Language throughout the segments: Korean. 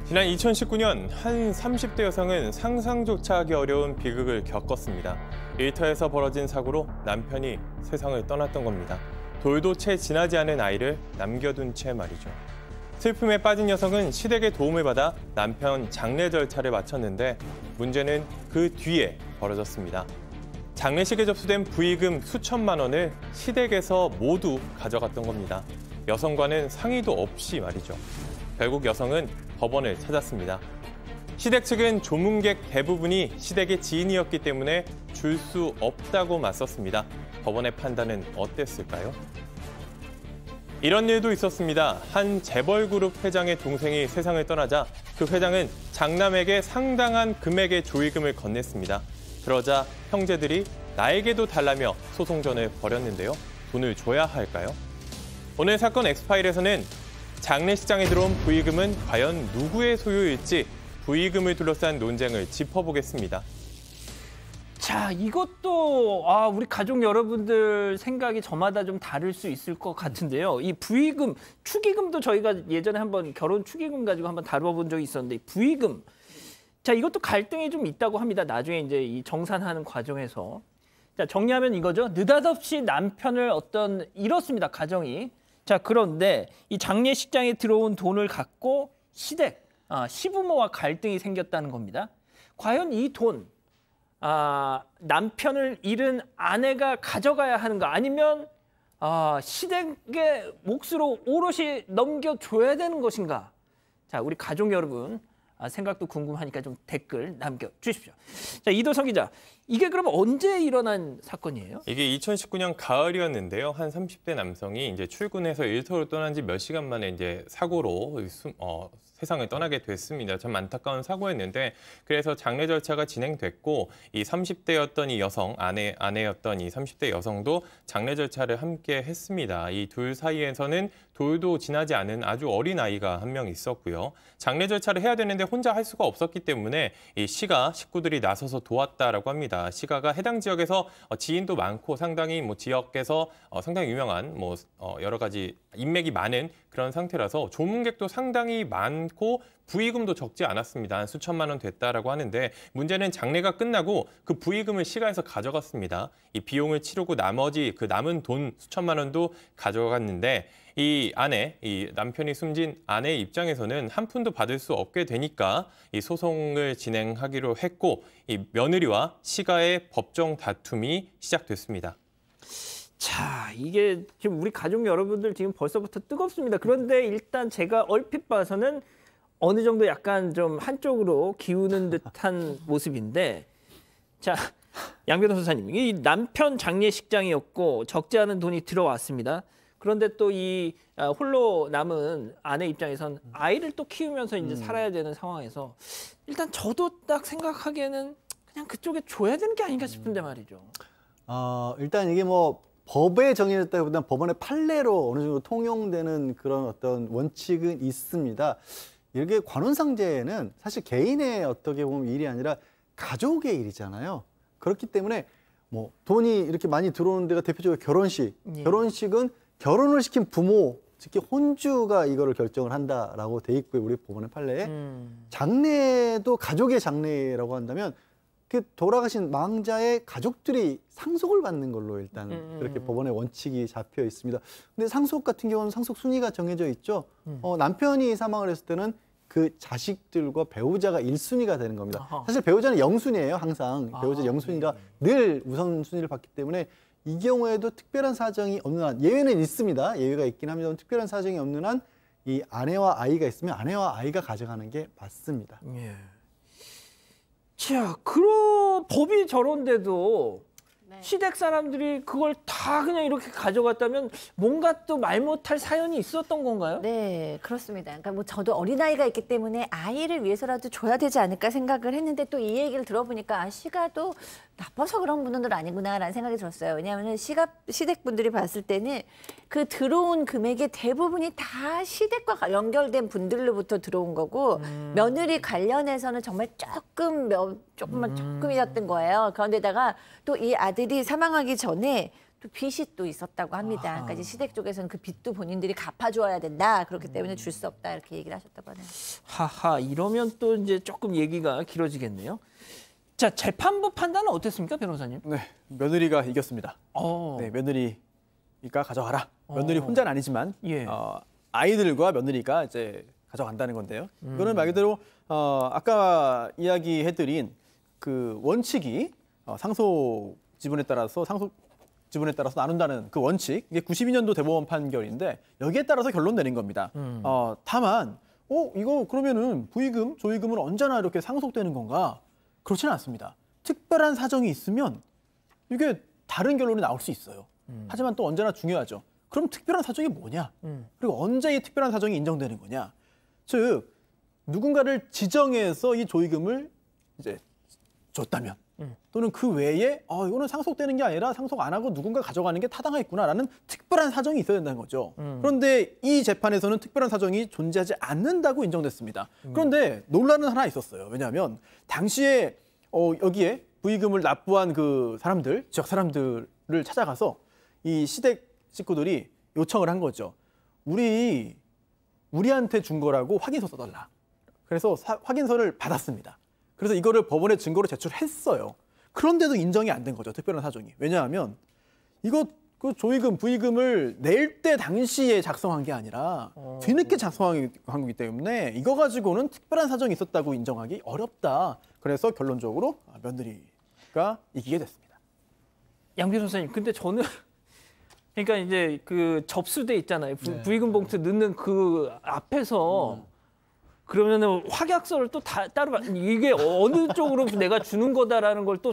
지난 2019년 한 30대 여성은 상상조차 하기 어려운 비극을 겪었습니다. 일터에서 벌어진 사고로 남편이 세상을 떠났던 겁니다. 돌도 채 지나지 않은 아이를 남겨둔 채 말이죠. 슬픔에 빠진 여성은 시댁의 도움을 받아 남편 장례 절차를 마쳤는데 문제는 그 뒤에 벌어졌습니다. 장례식에 접수된 부의금 수천만 원을 시댁에서 모두 가져갔던 겁니다. 여성과는 상의도 없이 말이죠. 결국 여성은 법원을 찾았습니다. 시댁 측은 조문객 대부분이 시댁의 지인이었기 때문에 줄 수 없다고 맞섰습니다. 법원의 판단은 어땠을까요? 이런 일도 있었습니다. 한 재벌그룹 회장의 동생이 세상을 떠나자 그 회장은 장남에게 상당한 금액의 조의금을 건넸습니다. 그러자 형제들이 나에게도 달라며 소송전을 벌였는데요. 돈을 줘야 할까요? 오늘 사건 엑스파일에서는 장례식장에 들어온 부의금은 과연 누구의 소유일지 부의금을 둘러싼 논쟁을 짚어보겠습니다. 자, 이것도 우리 가족 여러분들 생각이 저마다 좀 다를 수 있을 것 같은데요. 이 부의금, 축의금도 저희가 예전에 한번 결혼 축의금 가지고 한번 다뤄본 적이 있었는데 부의금, 자, 이것도 갈등이 좀 있다고 합니다. 나중에 이제 이 정산하는 과정에서. 자, 정리하면 이거죠. 느닷없이 남편을 잃었습니다, 가정이. 자, 그런데 이 장례식장에 들어온 돈을 갖고 시댁, 시부모와 갈등이 생겼다는 겁니다. 과연 이 돈, 남편을 잃은 아내가 가져가야 하는가, 아니면 시댁의 몫으로 오롯이 넘겨줘야 되는 것인가? 자, 우리 가족 여러분 생각도 궁금하니까 좀 댓글 남겨주십시오. 자, 이도성 기자, 이게 그럼 언제 일어난 사건이에요? 이게 2019년 가을이었는데요. 한 30대 남성이 이제 출근해서 일터로 떠난 지 몇 시간 만에 이제 사고로 세상을 떠나게 됐습니다. 참 안타까운 사고였는데 그래서 장례 절차가 진행됐고 이 30대였던 이 여성, 아내였던 이 30대 여성도 장례 절차를 함께 했습니다. 이 둘 사이에서는 돌도 지나지 않은 아주 어린 아이가 한 명 있었고요. 장례 절차를 해야 되는데 혼자 할 수가 없었기 때문에 이 시가 식구들이 나서서 도왔다라고 합니다. 시가가 해당 지역에서 지인도 많고 상당히 지역에서 상당히 유명한 여러 가지 인맥이 많은 그런 상태라서 조문객도 상당히 많고 부의금도 적지 않았습니다. 한 수천만 원 됐다라고 하는데 문제는 장례가 끝나고 그 부의금을 시가에서 가져갔습니다. 이 비용을 치르고 나머지 그 남은 돈 수천만 원도 가져갔는데 이 남편이 숨진 아내의 입장에서는 한 푼도 받을 수 없게 되니까 이 소송을 진행하기로 했고 이 며느리와 시가의 법정 다툼이 시작됐습니다. 자, 이게 지금 우리 가족 여러분들 지금 벌써부터 뜨겁습니다. 그런데 일단 제가 얼핏 봐서는 어느 정도 약간 좀 한쪽으로 기우는 듯한 모습인데, 자, 양변호 선사님, 이 남편 장례식장이었고 적지 않은 돈이 들어왔습니다. 그런데 또 이 홀로 남은 아내 입장에선 아이를 또 키우면서 이제 살아야 되는 상황에서 일단 저도 딱 생각하기에는 그냥 그쪽에 줘야 되는 게 아닌가 싶은데 말이죠. 일단 이게 법에 정해졌다기보다는 법원의 판례로 어느 정도 통용되는 그런 어떤 원칙은 있습니다. 이렇게 관혼상제는 사실 개인의 어떻게 보면 일이 아니라 가족의 일이잖아요. 그렇기 때문에 돈이 이렇게 많이 들어오는 데가 대표적으로 결혼식. 예. 결혼식은 결혼을 시킨 부모, 특히 혼주가 이거를 결정을 한다라고 돼 있고요. 우리 법원의 판례에. 장례도 가족의 장례라고 한다면 그 돌아가신 망자의 가족들이 상속을 받는 걸로 일단 그렇게 법원의 원칙이 잡혀 있습니다. 근데 상속 같은 경우는 상속 순위가 정해져 있죠. 남편이 사망을 했을 때는 그 자식들과 배우자가 1순위가 되는 겁니다. 사실 배우자는 0순위예요, 항상. 배우자 0순위가 늘 우선순위를 받기 때문에 이 경우에도 특별한 사정이 없는 한, 예외는 있습니다. 예외가 있긴 합니다만 특별한 사정이 없는 한 이 아내와 아이가 있으면 아내와 아이가 가져가는 게 맞습니다. 예. 자, 그런 법이 저런데도 시댁 사람들이 그걸 다 그냥 이렇게 가져갔다면 뭔가 또 말 못할 사연이 있었던 건가요? 네, 그렇습니다. 그러니까 저도 어린아이가 있기 때문에 아이를 위해서라도 줘야 되지 않을까 생각을 했는데 또 이 얘기를 들어보니까 시가도 나빠서 그런 분들은 아니구나라는 생각이 들었어요. 왜냐하면 시댁분들이 봤을 때는 그 들어온 금액의 대부분이 다 시댁과 연결된 분들로부터 들어온 거고 며느리 관련해서는 정말 조금이었던 거예요. 그런데다가 또 이 아들이 사망하기 전에 또 그 빚이 또 있었다고 합니다. 그러니까 이제 시댁 쪽에서는 그 빚도 본인들이 갚아줘야 된다. 그렇기 때문에 줄 수 없다 이렇게 얘기를 하셨다고 하네요. 하하, 이러면 또 이제 조금 얘기가 길어지겠네요. 자, 재판부 판단은 어땠습니까, 변호사님? 네, 며느리가 이겼습니다. 어. 네, 며느리가 가져가라. 며느리 혼자는 아니지만 예. 아이들과 며느리가 이제 가져간다는 건데요. 이거는 말 그대로 아까 이야기해드린 그 원칙이 상속 지분에 따라서 나눈다는 그 원칙, 이게 92년도 대법원 판결인데 여기에 따라서 결론 내린 겁니다. 다만 이거 그러면은 부의금, 조의금은 언제나 이렇게 상속되는 건가? 그렇지는 않습니다. 특별한 사정이 있으면 이게 다른 결론이 나올 수 있어요. 하지만 또 언제나 중요하죠. 그럼 특별한 사정이 뭐냐? 그리고 언제 이 특별한 사정이 인정되는 거냐? 즉 누군가를 지정해서 이 조의금을 이제 줬다면 또는 그 외에 이거는 상속되는 게 아니라 상속 안 하고 누군가 가져가는 게 타당하겠구나라는 특별한 사정이 있어야 된다는 거죠. 그런데 이 재판에서는 특별한 사정이 존재하지 않는다고 인정됐습니다. 그런데 논란은 하나 있었어요. 왜냐하면 당시에 여기에 부의금을 납부한 그 사람들, 지역 사람들을 찾아가서 이 시댁 식구들이 요청을 한 거죠. 우리한테 준 거라고 확인서 써달라. 그래서 확인서를 받았습니다. 그래서 이거를 법원에 증거로 제출했어요. 그런데도 인정이 안 된 거죠, 특별한 사정이. 왜냐하면 이거 그 조의금, 부의금을 낼 때 당시에 작성한 게 아니라 뒤늦게 작성한 거기 때문에 이거 가지고는 특별한 사정이 있었다고 인정하기 어렵다. 그래서 결론적으로 며느리가 이기게 됐습니다. 양 변호사님, 근데 저는 그러니까 이제 그 접수대 있잖아요. 부의금 봉투 넣는 그 앞에서 그러면은 확약서를 또 따로 이게 어느 쪽으로 내가 주는 거다라는 걸 또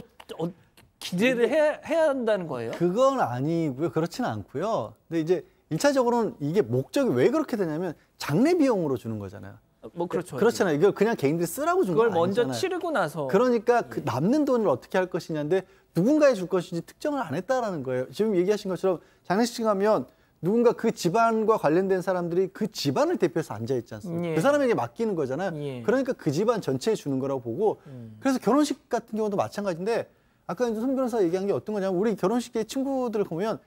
기재를 해야 한다는 거예요? 그건 아니고요. 그렇지는 않고요. 근데 이제 1차적으로는 이게 목적이 왜 그렇게 되냐면 장례 비용으로 주는 거잖아요. 뭐 그렇죠. 그렇잖아요. 이걸 그냥 개인들이 쓰라고 준 건 그걸 먼저 아니잖아요. 치르고 나서. 그러니까 그 남는 돈을 어떻게 할 것이냐인데 누군가에 줄 것인지 특정을 안 했다라는 거예요. 지금 얘기하신 것처럼 장례식 하면 누군가 그 집안과 관련된 사람들이 그 집안을 대표해서 앉아 있지 않습니까? 예. 그 사람에게 맡기는 거잖아요. 예. 그러니까 그 집안 전체에 주는 거라고 보고 그래서 결혼식 같은 경우도 마찬가지인데 아까 이제 손 변호사 얘기한 게 어떤 거냐면 우리 결혼식에 친구들을 보면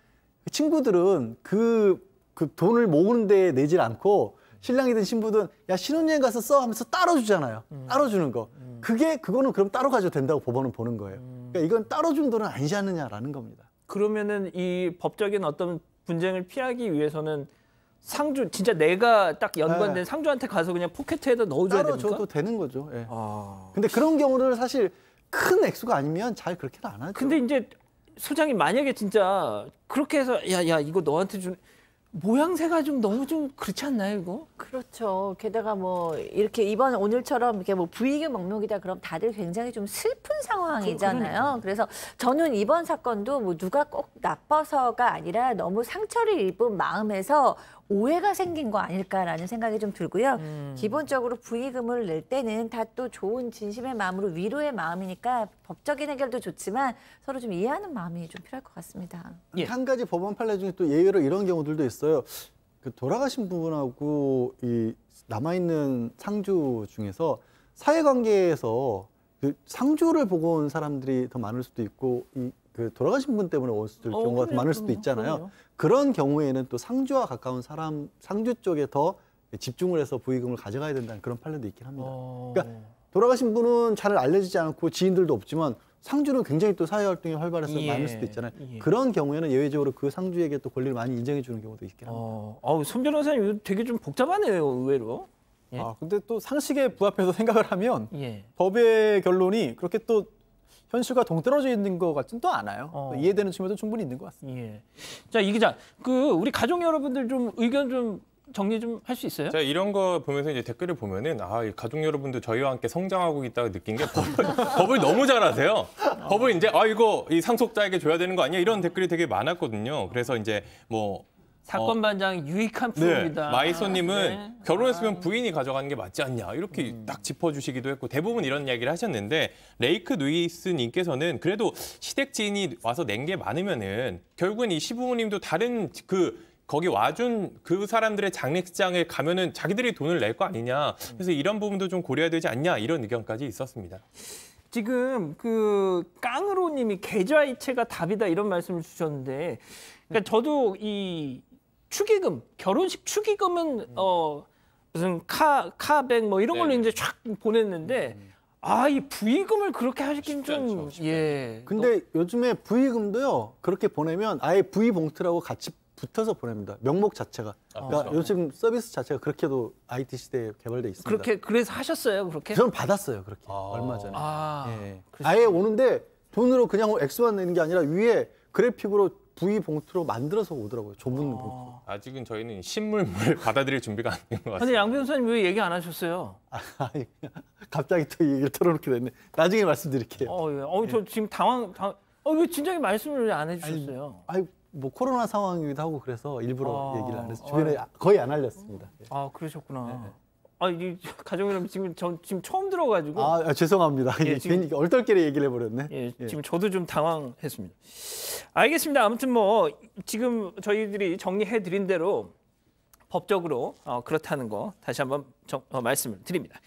그 친구들은 그 돈을 모으는 데 내질 않고 신랑이든 신부든 야 신혼여행 가서 써 하면서 따로 주잖아요. 따로 주는 거. 그거는 그럼 따로 가져도 된다고 법원은 보는 거예요. 그러니까 이건 따로 준 돈은 아니지 않느냐라는 겁니다. 그러면은 이 법적인 어떤 분쟁을 피하기 위해서는 상주 진짜 내가 딱 연관된 네. 상주한테 가서 그냥 포켓에다 넣어줘야 따로 됩니까? 줘도 되는 거죠. 예. 근데 그런 경우를 사실 큰 액수가 아니면 잘 그렇게는 안 하죠. 근데 이제 소장님 만약에 진짜 그렇게 해서 야 이거 너한테 준 모양새가 좀 너무 좀 그렇지 않나요 이거? 그렇죠. 게다가 뭐 이렇게 오늘처럼 이렇게 뭐 부의금 목록이다 그럼 다들 굉장히 좀 슬픈 상황이잖아요. 그래서 저는 이번 사건도 뭐 누가 꼭 나빠서가 아니라 너무 상처를 입은 마음에서 오해가 생긴 거 아닐까라는 생각이 좀 들고요. 기본적으로 부의금을 낼 때는 다 또 좋은 진심의 마음으로 위로의 마음이니까 법적인 해결도 좋지만 서로 좀 이해하는 마음이 좀 필요할 것 같습니다. 예. 한 가지 법원 판례 중에 또 예외로 이런 경우들도 있어요. 그 돌아가신 부분하고 이 남아있는 상주 중에서 사회관계에서 그 상주를 보고 온 사람들이 더 많을 수도 있고 그 돌아가신 분 때문에 왔을 경우가 더 많을 수도 있잖아요. 그럼요. 그런 경우에는 또 상주와 가까운 사람, 상주 쪽에 더 집중을 해서 부의금을 가져가야 된다는 그런 판례도 있긴 합니다. 그러니까 돌아가신 분은 잘 알려지지 않고 지인들도 없지만 상주는 굉장히 또 사회활동이 활발해서 예. 많을 수도 있잖아요. 예. 그런 경우에는 예외적으로 그 상주에게 또 권리를 많이 인정해 주는 경우도 있긴 합니다. 손 변호사님 이거 되게 좀 복잡하네요 의외로. 예. 근데 또 상식에 부합해서 생각을 하면 예. 법의 결론이 그렇게 또 현실과 동떨어져 있는 것 같진 또 않아요. 또 이해되는 측면도 충분히 있는 것 같습니다. 예. 자, 이 기자, 우리 가족 여러분들 좀 의견 좀 정리 좀 할 수 있어요? 제가 이런 거 보면서 이제 댓글을 보면은 이 가족 여러분들 저희와 함께 성장하고 있다고 느낀 게 법을 너무 잘하세요. 법을 이제 이거 이 상속자에게 줘야 되는 거 아니야? 이런 댓글이 되게 많았거든요. 그래서 이제 뭐 사건 반장 유익한 네, 프로입니다. 마이소님은 네. 결혼했으면 부인이 가져가는 게 맞지 않냐 이렇게 딱 짚어주시기도 했고 대부분 이런 이야기를 하셨는데 레이크 누이스님께서는 그래도 시댁 지인이 와서 낸 게 많으면은 결국은 이 시부모님도 다른 거기 와준 그 사람들의 장례식장에 가면은 자기들이 돈을 낼 거 아니냐. 그래서 이런 부분도 좀 고려해야 되지 않냐 이런 의견까지 있었습니다. 지금 그 깡으로님이 계좌이체가 답이다 이런 말씀을 주셨는데, 그러니까 저도 이 축의금, 결혼식 축의금은 무슨 카백 뭐 이런 걸로 이제 쫙 보냈는데, 이 부의금을 그렇게 하시긴 좀 예. 근데 요즘에 부의금도요 그렇게 보내면 아예 부의 봉투라고 같이 붙어서 보냅니다. 명목 자체가. 그러니까 그렇죠. 요즘 서비스 자체가 그렇게도 IT 시대에 개발돼 있습니다. 그렇게 그래서 하셨어요 그렇게? 저는 받았어요 그렇게 얼마 전에. 아, 아예 오는데 돈으로 그냥 X만 내는 게 아니라 위에 그래픽으로 부의 봉투로 만들어서 오더라고요. 좁은 봉투. 아직은 저희는 신물물 받아들일 준비가 안 된 것 근데 같습니다. 양 변호사님 왜 얘기 안 하셨어요? 갑자기 또 이 얘기를 털어놓게 됐네. 나중에 말씀드릴게요. 예. 저 지금 왜 진작에 말씀을 왜 안 해주셨어요? 뭐 코로나 상황이기도 하고 그래서 일부러 얘기를 안 해서 아, 주변에 거의 안 알렸습니다. 그러셨구나. 이 가족 여러분 지금 처음 들어가지고 죄송합니다. 예, 지금- 괜히 얼떨결에 얘기를 해버렸네. 예, 지금 저도 좀 당황했습니다. 알겠습니다. 아무튼 뭐 지금 저희들이 정리해 드린 대로 법적으로 그렇다는 거 다시 한번 말씀을 드립니다.